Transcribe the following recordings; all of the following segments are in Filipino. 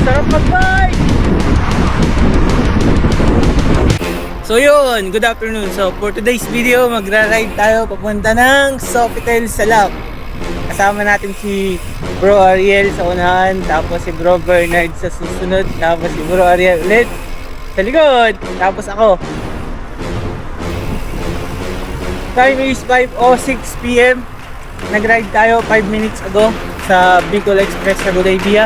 Sarap mag-bike! So yun, good afternoon. So for today's video, magra-ride tayo papunta ng Sofitel Salap. Kasama natin si Bro Ariel sa unahan, tapos si Bro Bernard sa susunod, tapos si Bro Ariel ulit sa likod, tapos ako. Time is 5:06 PM. Nag-ride tayo 5 minutes ago sa Bicol Express sa Bodavia.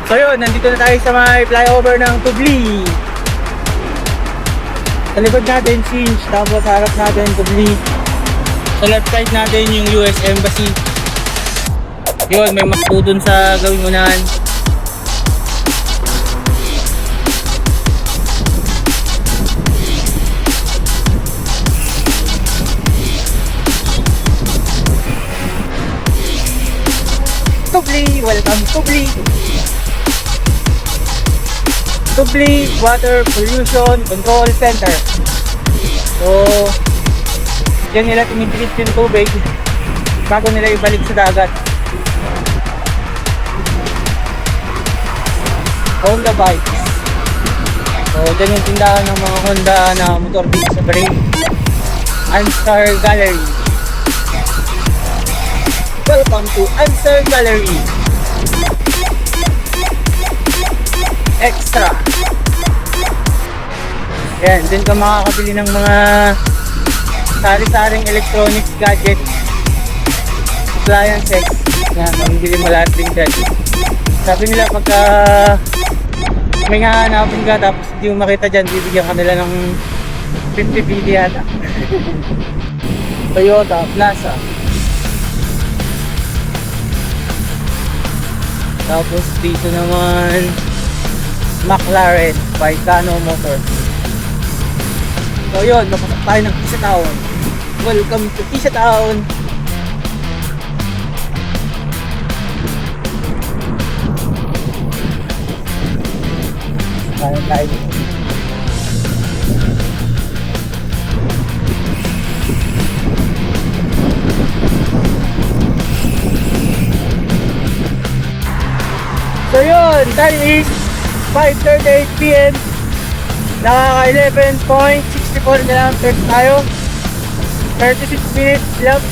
So yun, nandito na tayo sa may flyover ng Tubli. Sa likod natin, Sinch, tapos sa harap natin, Tubli. Sa left side natin, yung US Embassy. Yun, may makto dun sa gawing unahan. Tubli, welcome Tubli. Tubli Water Pollution Control Center. So, dyan nila tinitreat yung tubig bago nila ibalik sa dagat. Honda bikes. So, dyan yung tindahan ng mga Honda na motor dito sa Brain. Ansar Gallery. Welcome to Ansar Gallery. Extra. Yan, dun ka makakabili ng mga sari-saring electronics gadgets, appliances. Yan, mamibili mo lahat din dyan. Sabi nila pagka may hahanapin ka tapos hindi mo makita dyan, bibigyan ka nila ng 50 PD yata. Toyota Plaza. Tapos dito naman McLaren by Kano Motor. So yun, napasok tayo ng Isa Town. Welcome to Isa Town. Kaya tayo. So yun, time is 5:38 PM. Nakaka 11.64 kilometers tayo. 36 minutes left.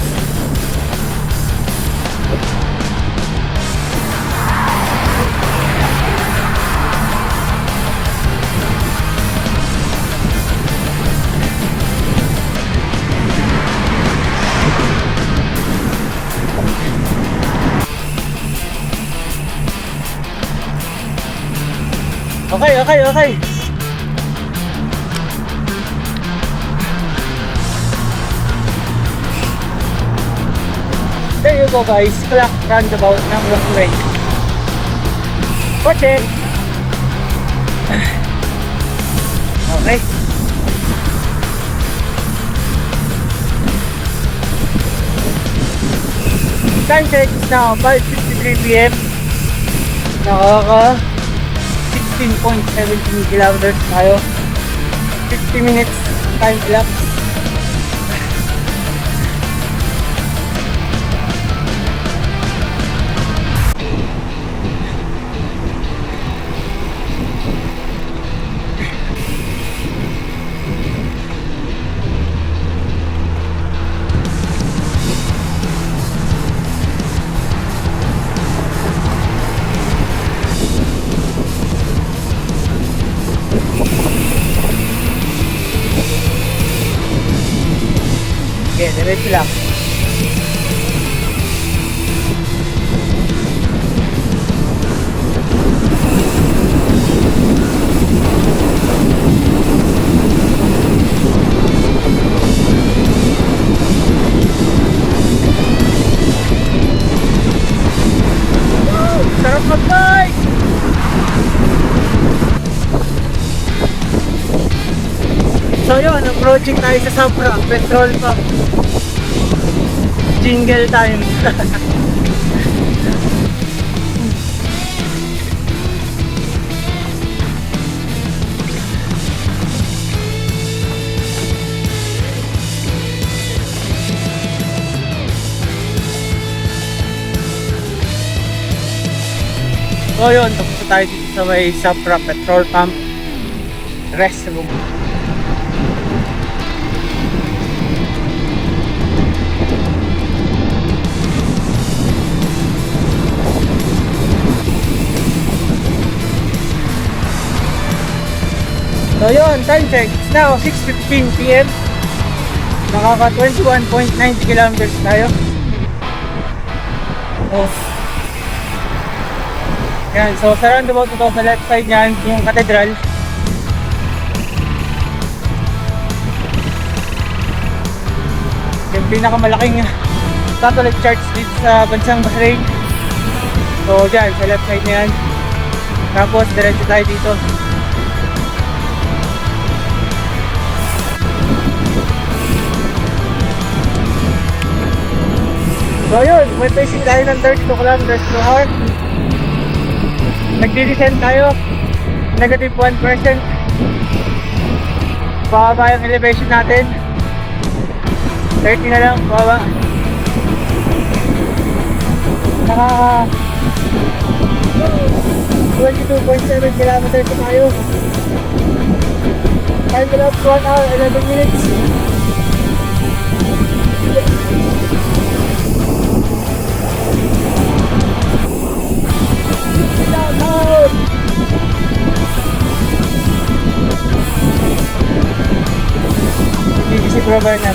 Okay. There you go guys, clock roundabout ng Rockaway. Watch it! Okay. Time check is now 5:53 PM. Nakaka 16.17 kilometers tayo. 50 minutes time elapsed. Okay, diretso lang. Sarap mag-bike! So yun, approaching tayo sa Sabra petrol pump. Jingle time. So yun, tapos na tayo dito sa may Sapra Petrol Pump restroom. So yun, time check. It's now 6:15 PM. Nakaka 21.90 kilometers tayo. Oh. Yan, so sa roundabout ito sa left side niyan, yung cathedral. Yung pinakamalaking Catholic Church dito sa bansang Bahrain. So dyan, sa left side niyan. Tapos diretso tayo dito. So yun, may pacing tayo ng 32 kilometers per hour. Nagdi-descend tayo, negative 1%. Bababa yung elevation natin. 30 na lang, bababa. Naka 22.7 kilometers na tayo. Time lapse 1 hour, 11 minutes. Hindi si Bro Bernard.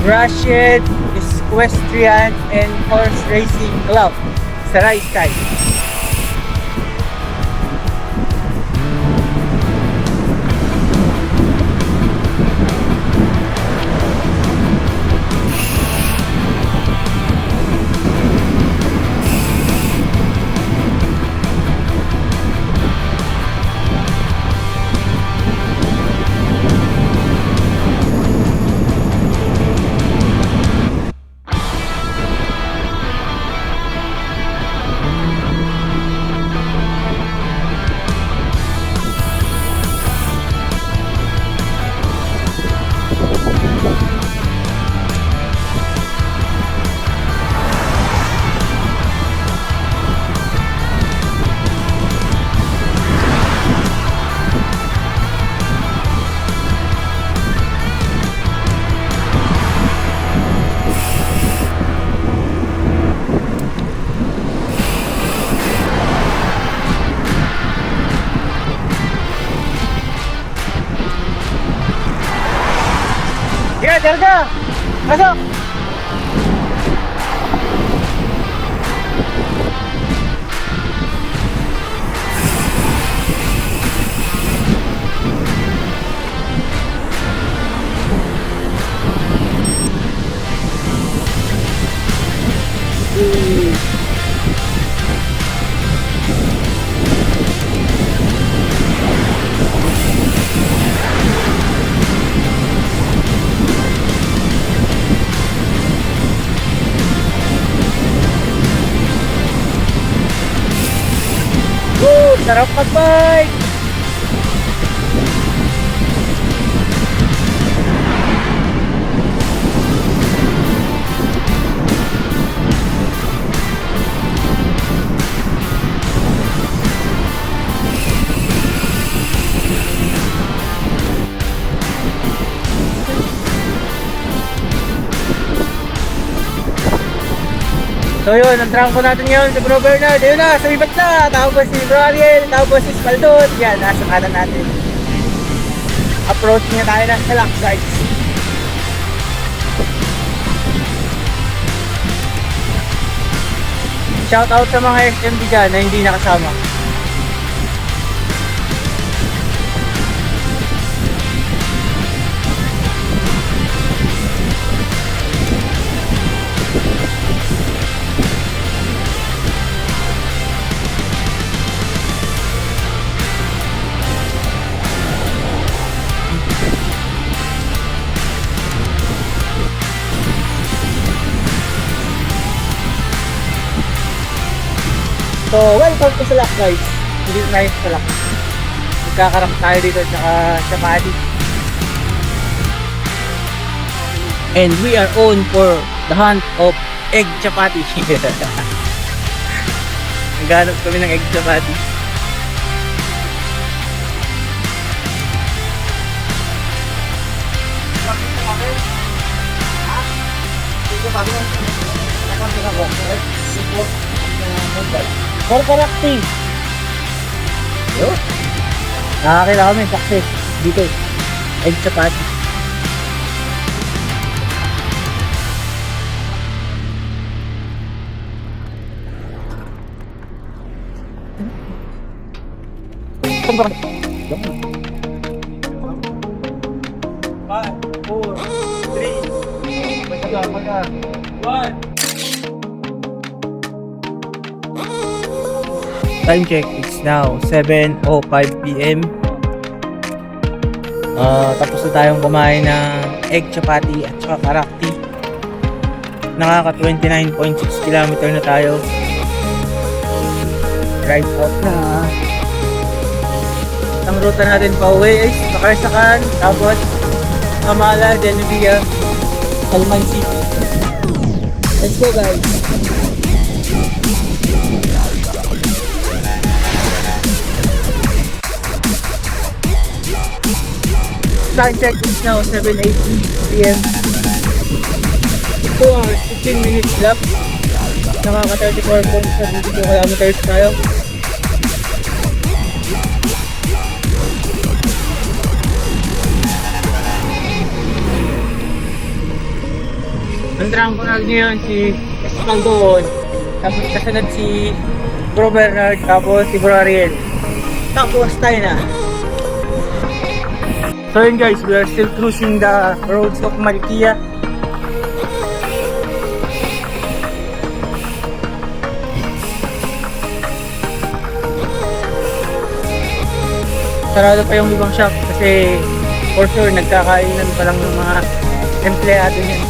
Russian Equestrian and Horse Racing Club, Sarai Sky. Jarga! Masuk! Sarap mag-bike! So yun, ang trangko natin ngayon si Bro Bernard. Yun na, sa ibat na. Tapos si Bro Ariel, tapos si Spaldot. Yan, nasa kanan natin. Approach niya tayo na sa lock guys. Shout out sa mga SMD dyan na hindi nakasama. So, welcome to Salak guys. Hindi na yung Salak. Magkakarap tayo dito tsaka Chapati. And we are on for the hunt of egg chapati. Naghanap kami ng egg chapati. Korkorakti. Yo. Nakakila kami success dito. Egg chapati. Five, four, three, one. Time check, it's now 7:05 PM. Tapos na tayong kumain ng egg chapati at saka karakti. Nakaka 29.6 km na tayo. Drive out na. Ang ruta natin pa uwi is Bacarsacan, tapos Kamala, Genovia, Salman City. Let's go guys! Time check is now 7:18 PM. 2 hours, 15 minutes left. Nakaka 34.72 kilometers tayo. Nandrang ko na ngayon si Espaldon, tapos kasunod si Bro Bernard, tapos si Bro Ariel, tapos tayo na. So yun guys, we are still cruising the roads of Marikina. Sarado pa yung ibang shop kasi for sure nagkakainan pa lang ng mga empleyado niyan.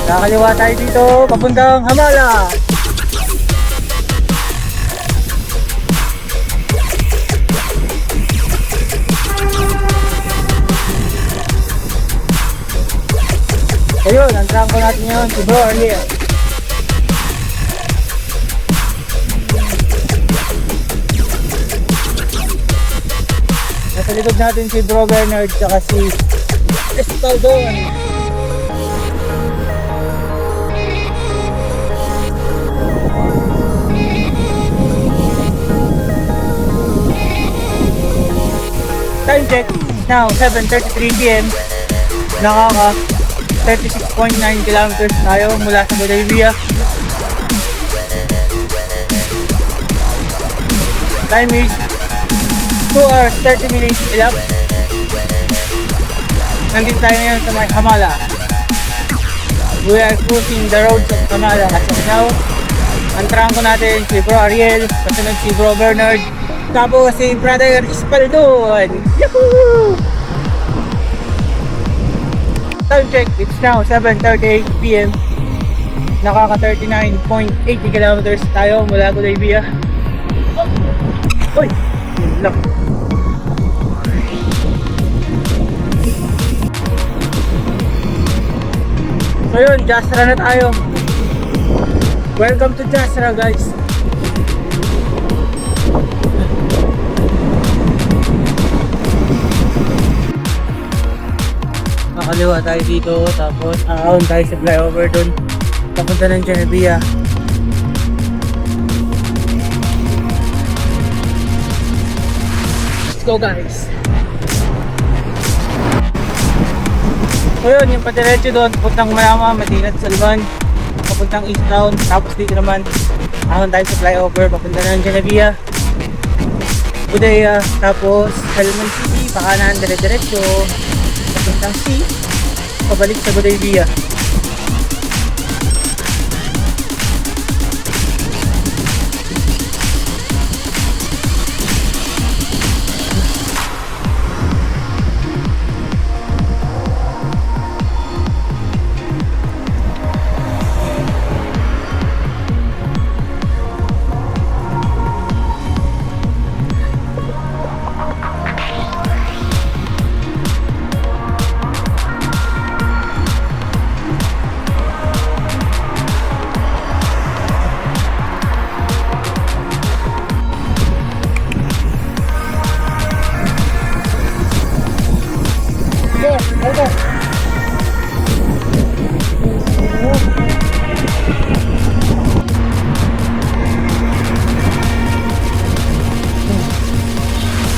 Nakakaliwa tayo dito, papuntang Hamala. Ayun, ang trangko natin yun, si Bro Ariel. Nasa likod natin si Bro Bernard tsaka si Espaldon. Time check now 7:33 PM. Nakaka 36.9 kilometers tayo mula sa Bolivia. Time is 2 hours 30 minutes elapsed. Nandito tayo ngayon sa may Hamala. We are cruising the roads of Hamala as of now. Ang trangko natin si Bro Ariel, kasunod si Bro Bernard, tapos si Brother Espaldon. Yahoo! Time check, it's now 7:38 PM. Nakaka 39.80 kilometers tayo mula Bolivia. Uy! Yun lang. So yun, Jasra na tayo. Welcome to Jasra guys. Makaliwa tayo dito, tapos aahon tayo sa flyover dun papunta ng Genovia. Let's go guys. So yun, yung patiretso doon papuntang Malama, Madinat, Salman, papuntang East Town, tapos dito naman ahon tayo sa flyover papunta ng Genovia, Budaya, tapos Salman City, pakanan dire-diretso papuntang sea, pabalik sa Bolivia.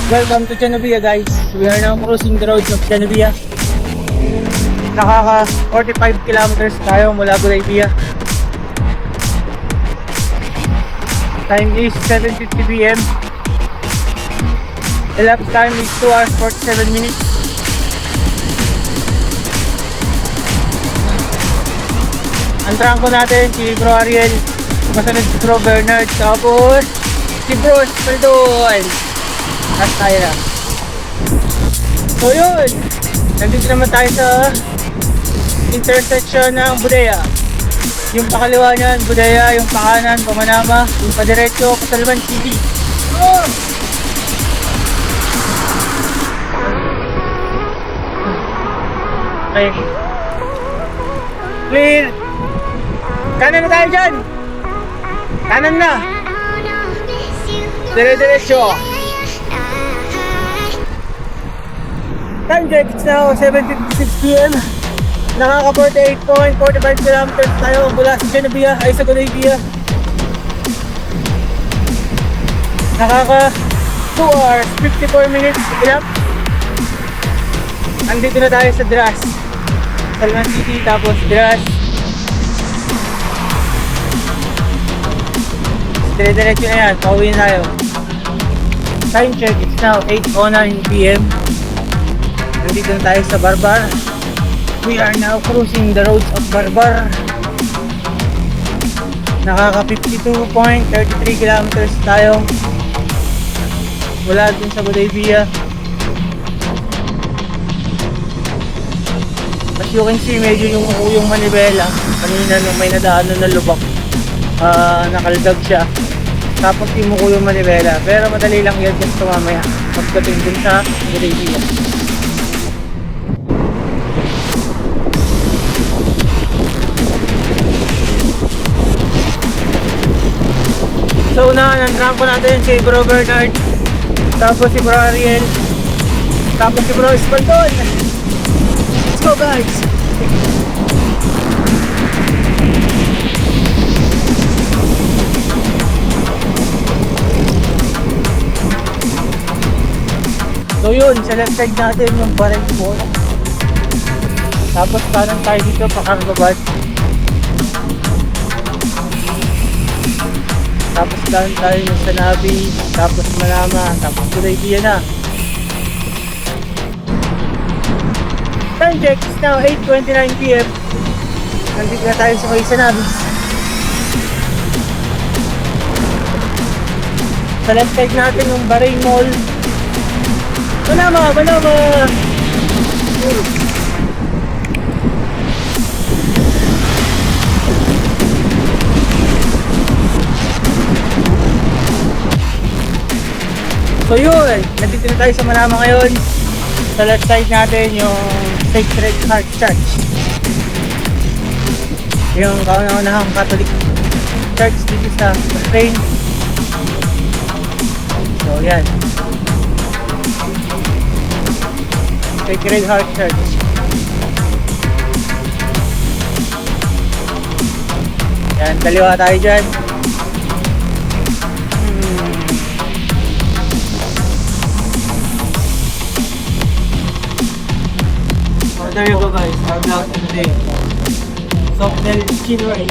Welcome to Genovia guys. We are now crossing the roads of Genovia. Nakaka 45 kilometers tayo mula Bolivia. Time is 7:50 PM. Elapsed time is 2 hours 47 minutes. Ang trangko natin si Bro Ariel, masunod si Bro Bernard, tapos si Bro Espaldon. At tayo na. So yun, nandito naman tayo sa intersection ng Budaya. Yung pakaliwa niyan, Budaya, yung pakanan, Pamanama, yung padiretso, Pasalman City. Oh! Okay. Clear! Kanan na tayo dyan! Kanan na! Dire-diretso! Time check, it's now 7:56 PM. Nakaka 48.45 kilometers tayo mula sa Genovia ay sa Bolivia. Nakaka 2 hours 54 minutes ilap. Andito na tayo sa Dras, Salman City, tapos Dras. Dire-diretso na yan, pauwi na tayo. Time check, it's now 8:09 PM. Nandito na tayo sa Barbar. We are now cruising the roads of Barbar. Nakaka 52.33 kilometers tayo mula dun sa Bolivia. As you can see, medyo yung manibela. Kanina nung may nadaanan na lubak, nakaldag siya. Tapos imuko yung manibela. Pero madali lang yan just mamaya pagdating dun sa Bolivia. So unahan, ang trangko natin si Bro Bernard, tapos si Bro Ariel, tapos si Bro Espaldon. Let's go guys! So yun, sa left side natin yung Bareng Mall. Tapos kanan tayo dito pa Cargobad. Tapos kanan tayo ng Sanabi, tapos Manama, tapos Bolivia na. Time check is now 8:29 PM. Nandito na tayo sa may Sanabi. Sa left side natin yung Bareng Mall. Manama! So yun, nandito na tayo sa Manama ngayon. Sa left side natin yung Sacred Heart Church. Yung kauna-unahang Catholic Church dito sa Spain. So yan. Sacred Heart Church. Yan, kaliwa tayo dyan. So there you go guys, our vlog for today. Sofitel Chinoy.